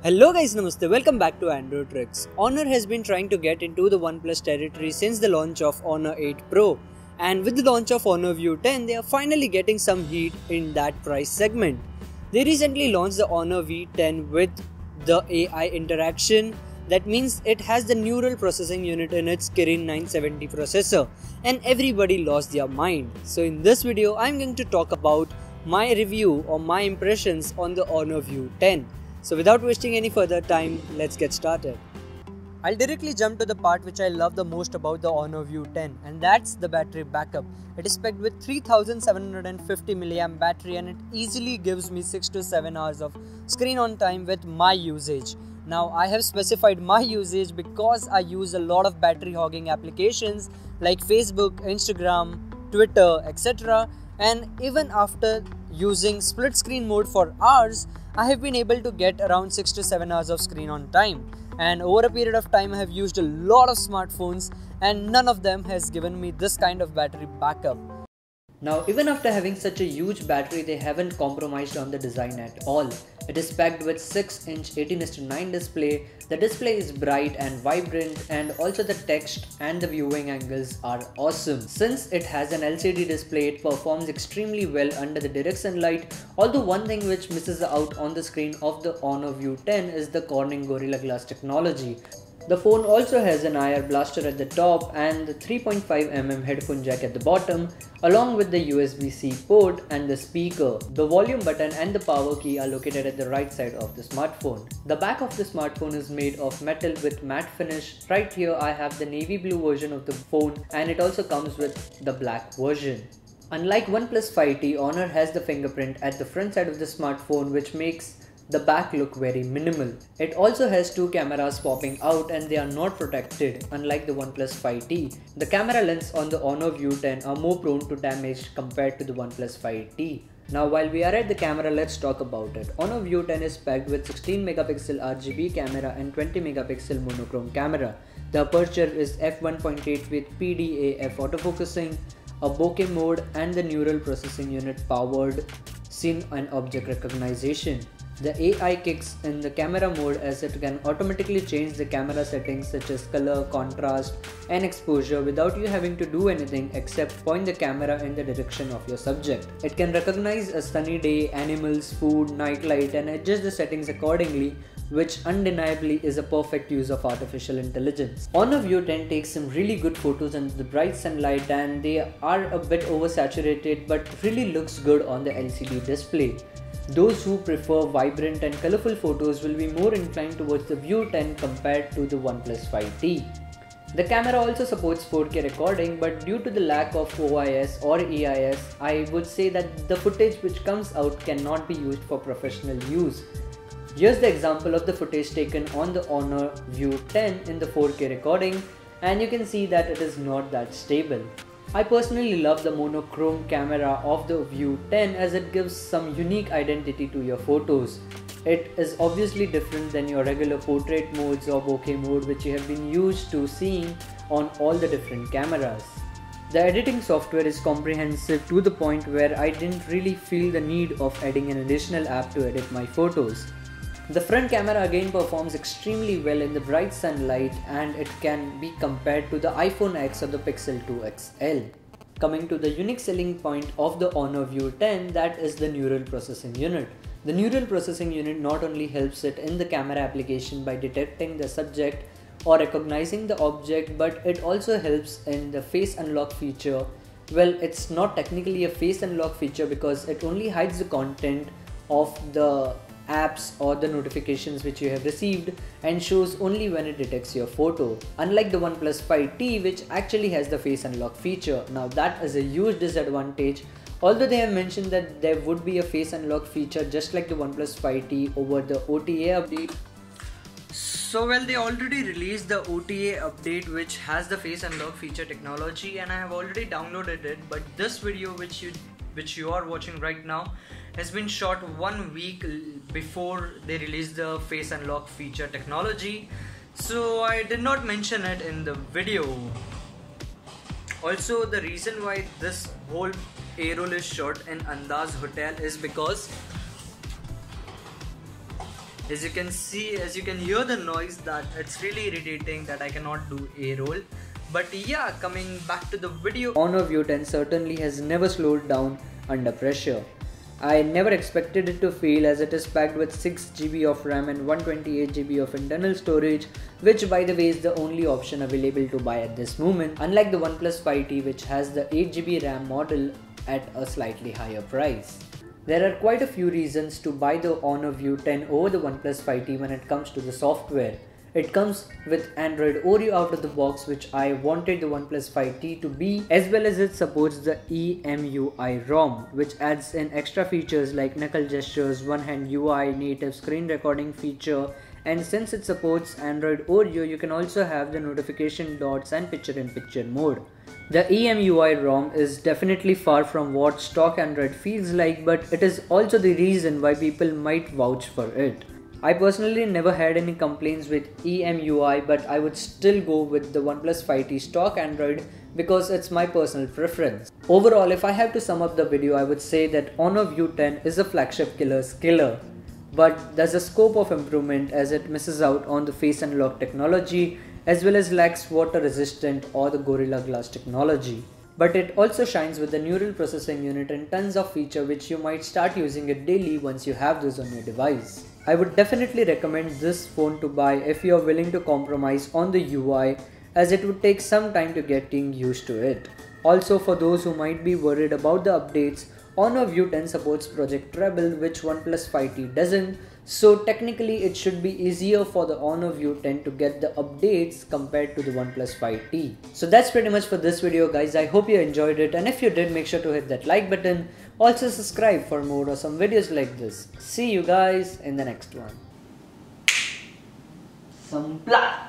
Hello guys, namaste. Welcome back to AndroTrix. Honor has been trying to get into the OnePlus territory since the launch of Honor 8 Pro, and with the launch of Honor View 10, they are finally getting some heat in that price segment. They recently launched the Honor V10 with the AI interaction. That means it has the neural processing unit in its Kirin 970 processor, and everybody lost their mind. So in this video, I'm going to talk about my review or my impressions on the Honor View 10. So without wasting any further time, let's get started. I'll directly jump to the part which I love the most about the Honor View 10, and that's the battery backup. It is spec'd with 3750 mAh battery, and it easily gives me 6 to 7 hours of screen on time with my usage. Now I have specified my usage because I use a lot of battery hogging applications like Facebook, Instagram, Twitter, etc. And even after using split screen mode for hours, I have been able to get around 6 to 7 hours of screen on time. And over a period of time, I have used a lot of smartphones and none of them has given me this kind of battery backup. Now, even after having such a huge battery, they haven't compromised on the design at all. It is packed with 6-inch 18:9 display. The display is bright and vibrant, and also the text and the viewing angles are awesome. Since it has an LCD display, it performs extremely well under the direct sunlight. Although one thing which misses out on the screen of the Honor View 10 is the Corning Gorilla Glass technology. The phone also has an IR blaster at the top and the 3.5mm headphone jack at the bottom, along with the USB-C port and the speaker. The volume button and the power key are located at the right side of the smartphone. The back of the smartphone is made of metal with matte finish. Right here I have the navy blue version of the phone, and it also comes with the black version. Unlike OnePlus 5T, Honor has the fingerprint at the front side of the smartphone, which makes the back look very minimal. It also has two cameras popping out, and they are not protected unlike the OnePlus 5T. The camera lens on the Honor View 10 are more prone to damage compared to the OnePlus 5T. Now while we are at the camera, let's talk about it. Honor View 10 is packed with 16 megapixel RGB camera and 20 megapixel monochrome camera. The aperture is f1.8 with PDAF autofocusing, a bokeh mode, and the neural processing unit powered scene and object recognition. The AI kicks in the camera mode as it can automatically change the camera settings such as color, contrast, and exposure without you having to do anything except point the camera in the direction of your subject. It can recognize a sunny day, animals, food, night light, and adjust the settings accordingly, which undeniably is a perfect use of artificial intelligence. Honor View 10 takes some really good photos under the bright sunlight, and they are a bit oversaturated but really looks good on the LCD display. Those who prefer vibrant and colorful photos will be more inclined towards the View 10 compared to the OnePlus 5T. The camera also supports 4K recording, but due to the lack of OIS or EIS, I would say that the footage which comes out cannot be used for professional use. Here's the example of the footage taken on the Honor View 10 in the 4K recording, and you can see that it is not that stable. I personally love the monochrome camera of the View 10 as it gives some unique identity to your photos. It is obviously different than your regular portrait modes or bokeh mode which you have been used to seeing on all the different cameras. The editing software is comprehensive to the point where I didn't really feel the need of adding an additional app to edit my photos. The front camera again performs extremely well in the bright sunlight, and it can be compared to the iPhone X or the Pixel 2 XL. Coming to the unique selling point of the Honor View 10, that is the neural processing unit. The neural processing unit not only helps it in the camera application by detecting the subject or recognizing the object, but it also helps in the face unlock feature. Well, it's not technically a face unlock feature because it only hides the content of the apps or the notifications which you have received and shows only when it detects your photo. Unlike the OnePlus 5T, which actually has the face unlock feature. Now that is a huge disadvantage. Although they have mentioned that there would be a face unlock feature just like the OnePlus 5T over the OTA update. So well, they already released the OTA update which has the face unlock feature technology, and I have already downloaded it, but this video which you are watching right now has been shot 1 week before they released the face unlock feature technology, so I did not mention it in the video. Also, the reason why this whole A-roll is shot in Andaz Hotel is because As you can see, as you can hear the noise, that it's really irritating that I cannot do a roll. But yeah, coming back to the video, Honor View 10 certainly has never slowed down under pressure. I never expected it to fail, as it is packed with 6GB of RAM and 128GB of internal storage, which by the way is the only option available to buy at this moment, unlike the OnePlus 5T, which has the 8GB RAM model at a slightly higher price. There are quite a few reasons to buy the Honor View 10 over the OnePlus 5T when it comes to the software. It comes with Android Oreo out of the box, which I wanted the OnePlus 5T to be, as well as it supports the EMUI ROM, which adds in extra features like knuckle gestures, one-hand UI, native screen recording feature, and since it supports Android Oreo, you can also have the notification dots and picture-in-picture mode. The EMUI ROM is definitely far from what stock Android feels like, but it is also the reason why people might vouch for it. I personally never had any complaints with EMUI, but I would still go with the OnePlus 5T stock Android because it's my personal preference. Overall, if I have to sum up the video, I would say that Honor View 10 is a flagship killer's killer. But there's a scope of improvement as it misses out on the face unlock technology, as well as lacks water resistant or the Gorilla Glass technology. But it also shines with the neural processing unit and tons of feature which you might start using it daily once you have those on your device. I would definitely recommend this phone to buy if you are willing to compromise on the UI, as it would take some time to getting used to it. Also, for those who might be worried about the updates, Honor View 10 supports Project Treble, which OnePlus 5T doesn't, so technically it should be easier for the Honor View 10 to get the updates compared to the OnePlus 5T. So that's pretty much for this video, guys. I hope you enjoyed it, and if you did, make sure to hit that like button. Also subscribe for more awesome videos like this. See you guys in the next one. Some blah.